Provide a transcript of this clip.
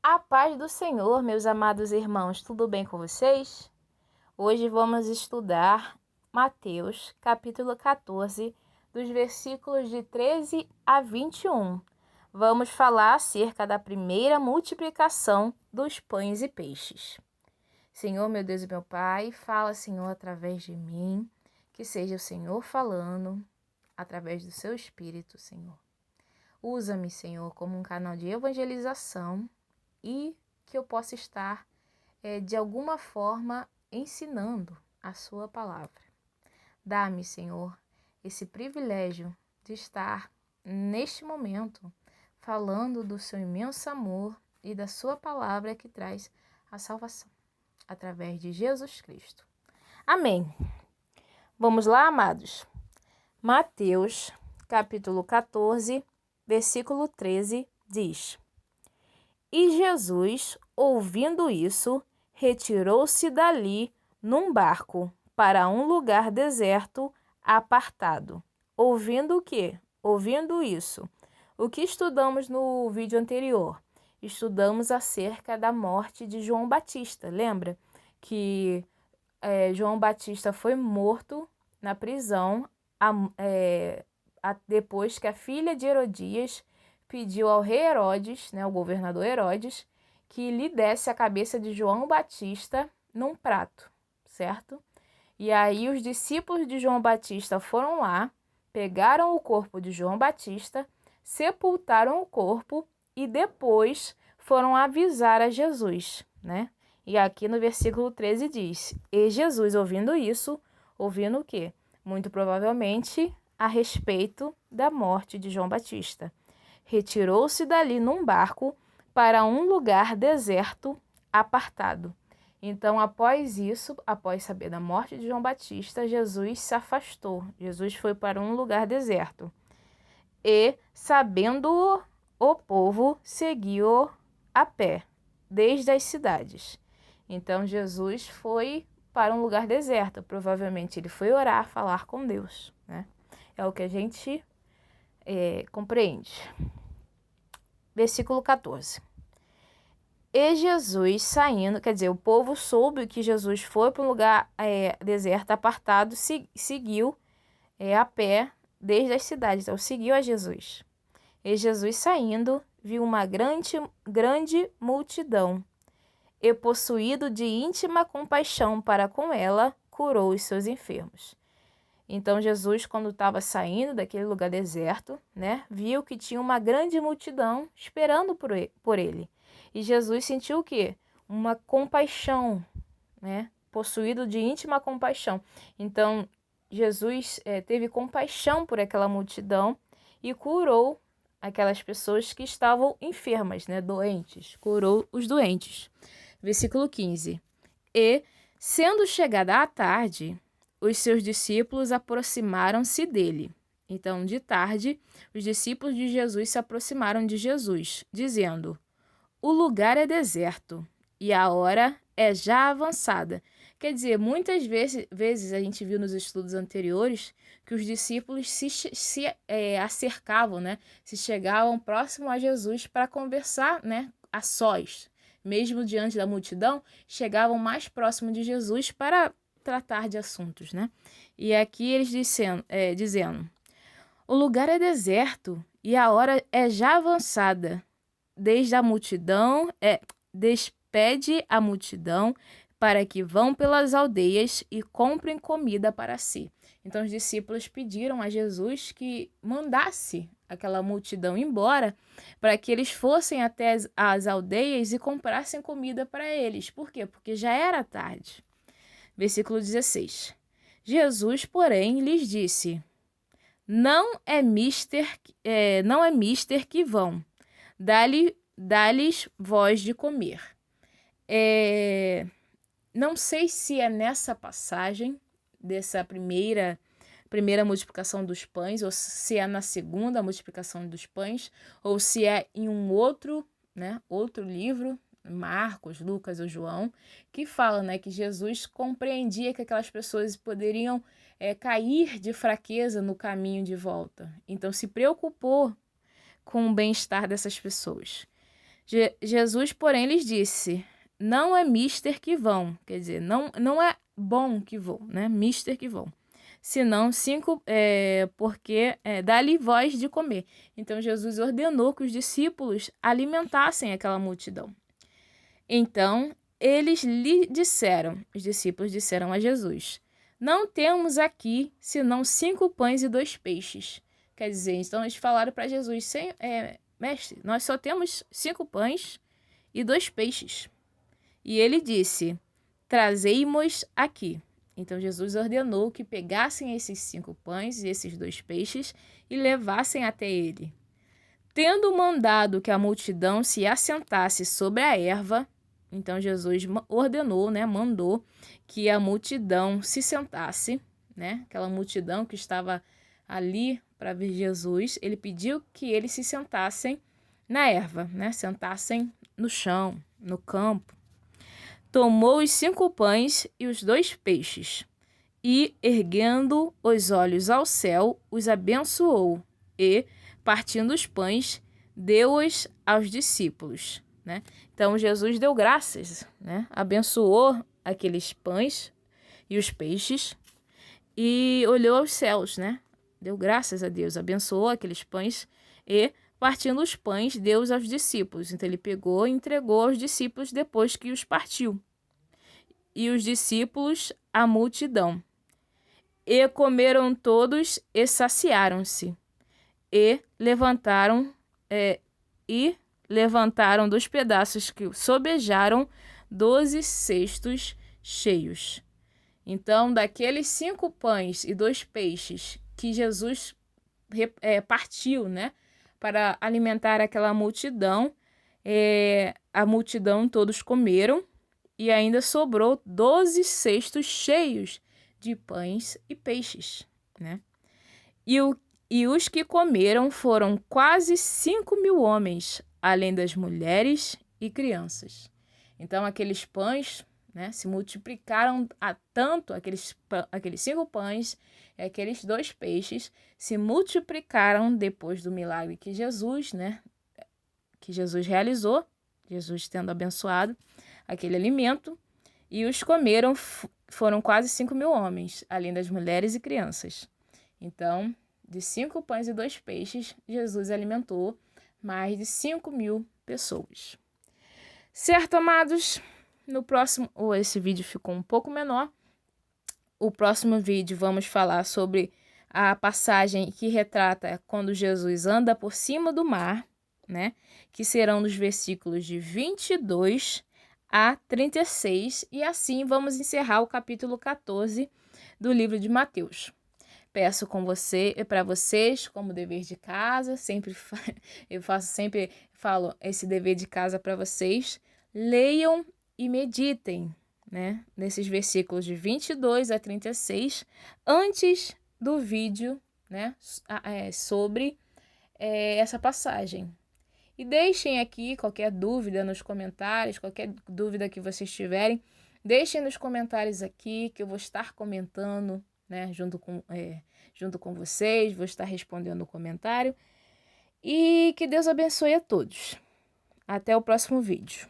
A paz do Senhor, meus amados irmãos, tudo bem com vocês? Hoje vamos estudar Mateus, capítulo 14, dos versículos de 13 a 21. Vamos falar acerca da primeira multiplicação dos pães e peixes. Senhor, meu Deus e meu Pai, fala, Senhor, através de mim, que seja o Senhor falando através do seu Espírito, Senhor. Usa-me, Senhor, como um canal de evangelização e que eu possa estar, de alguma forma, ensinando a sua palavra. Dá-me, Senhor, esse privilégio de estar, neste momento, falando do seu imenso amor e da sua palavra que traz a salvação, através de Jesus Cristo. Amém. Vamos lá, amados? Mateus, capítulo 14, versículo 13, diz: E Jesus, ouvindo isso, retirou-se dali num barco para um lugar deserto, apartado. Ouvindo o quê? Ouvindo isso. O que estudamos no vídeo anterior? Estudamos acerca da morte de João Batista. Lembra que João Batista foi morto na prisão depois que a filha de Herodias pediu ao rei Herodes, o governador Herodes, que lhe desse a cabeça de João Batista num prato, certo? E aí os discípulos de João Batista foram lá, pegaram o corpo de João Batista, sepultaram o corpo e depois foram avisar a Jesus, né? E aqui no versículo 13 diz: E Jesus, ouvindo isso, ouvindo o quê? Muito provavelmente a respeito da morte de João Batista. Retirou-se dali num barco para um lugar deserto, apartado. Então, após isso, após saber da morte de João Batista, Jesus se afastou. Jesus foi para um lugar deserto. E, sabendo o povo, seguiu a pé, desde as cidades. Então, Jesus foi para um lugar deserto. Provavelmente ele foi orar, falar com Deus, né? É o que a gente compreende. Versículo 14. E Jesus saindo, quer dizer, o povo soube que Jesus foi para um lugar deserto, apartado, seguiu a pé desde as cidades, então seguiu a Jesus. E Jesus saindo, viu uma grande multidão, e possuído de íntima compaixão para com ela, curou os seus enfermos. Então Jesus, quando estava saindo daquele lugar deserto, né, viu que tinha uma grande multidão esperando por ele. E Jesus sentiu o quê? Uma compaixão, né, possuído de íntima compaixão. Então Jesus teve compaixão por aquela multidão e curou aquelas pessoas que estavam enfermas, né, doentes. Curou os doentes. Versículo 15. E, sendo chegada a tarde, os seus discípulos aproximaram-se dele. Então, de tarde, os discípulos de Jesus se aproximaram de Jesus, dizendo: O lugar é deserto e a hora é já avançada. Quer dizer, muitas vezes a gente viu nos estudos anteriores que os discípulos se acercavam, né? Se chegavam próximo a Jesus para conversar, né? A sós. Mesmo diante da multidão, chegavam mais próximo de Jesus para tratar de assuntos, né? E aqui eles dizendo: o lugar é deserto e a hora é já avançada. Desde a multidão, despede a multidão para que vão pelas aldeias e comprem comida para si. Então os discípulos pediram a Jesus que mandasse aquela multidão embora para que eles fossem até as aldeias e comprassem comida para eles. Por quê? Porque já era tarde. Versículo 16. Jesus, porém, lhes disse: Não é mister que vão. Dá-lhes voz de comer. Não sei se é nessa passagem dessa primeira multiplicação dos pães, ou se é na segunda multiplicação dos pães, ou se é em um outro livro, Marcos, Lucas ou João, que fala, né, que Jesus compreendia que aquelas pessoas poderiam cair de fraqueza no caminho de volta. Então se preocupou com o bem-estar dessas pessoas. Jesus, porém, lhes disse: não é mister que vão, quer dizer, não é bom que vão, né? Mister que vão. Senão 5, porque dá-lhe voz de comer. Então Jesus ordenou que os discípulos alimentassem aquela multidão. Então eles lhe disseram, os discípulos disseram a Jesus: não temos aqui senão 5 pães e 2 peixes. Quer dizer, então eles falaram para Jesus: mestre, nós só temos 5 pães e 2 peixes. E ele disse: trazei-mos aqui. Então Jesus ordenou que pegassem esses 5 pães e esses 2 peixes e levassem até ele. Tendo mandado que a multidão se assentasse sobre a erva, então Jesus ordenou, né, mandou que a multidão se sentasse, né, aquela multidão que estava ali para ver Jesus, ele pediu que eles se sentassem na erva, né, sentassem no chão, no campo. Tomou os 5 pães e os 2 peixes, e, erguendo os olhos ao céu, os abençoou, e, partindo os pães, deu-os aos discípulos, né? Então, Jesus deu graças, né? Abençoou aqueles pães e os peixes, e olhou aos céus, né? Deu graças a Deus, abençoou aqueles pães, e, partindo os pães, deu-os aos discípulos. Então, ele pegou e entregou aos discípulos depois que os partiu. E os discípulos, a multidão. E comeram todos e saciaram-se. E levantaram dos pedaços que sobejaram 12 cestos cheios. Então, daqueles 5 pães e 2 peixes que Jesus partiu, né, para alimentar aquela multidão, a multidão todos comeram, e ainda sobrou 12 cestos cheios de pães e peixes, né? E os que comeram foram quase 5.000 homens, além das mulheres e crianças. Então, aqueles pães, né, se multiplicaram a tanto, aqueles 5 pães e aqueles 2 peixes se multiplicaram depois do milagre que Jesus, né, que Jesus realizou, Jesus tendo abençoado aquele alimento, e os comeram, foram quase 5.000 homens, além das mulheres e crianças. Então, de 5 pães e 2 peixes, Jesus alimentou mais de 5.000 pessoas. Certo, amados? No próximo, esse vídeo ficou um pouco menor. O próximo vídeo vamos falar sobre a passagem que retrata quando Jesus anda por cima do mar, né? Que serão dos versículos de 22 a 36, e assim vamos encerrar o capítulo 14 do livro de Mateus. Peço para vocês, como dever de casa, eu sempre falo esse dever de casa para vocês, leiam e meditem, né, nesses versículos de 22 a 36, antes do vídeo, né, sobre essa passagem. E deixem aqui qualquer dúvida nos comentários, qualquer dúvida que vocês tiverem, deixem nos comentários aqui, que eu vou estar comentando, né, junto com vocês, vou estar respondendo o comentário. E que Deus abençoe a todos. Até o próximo vídeo.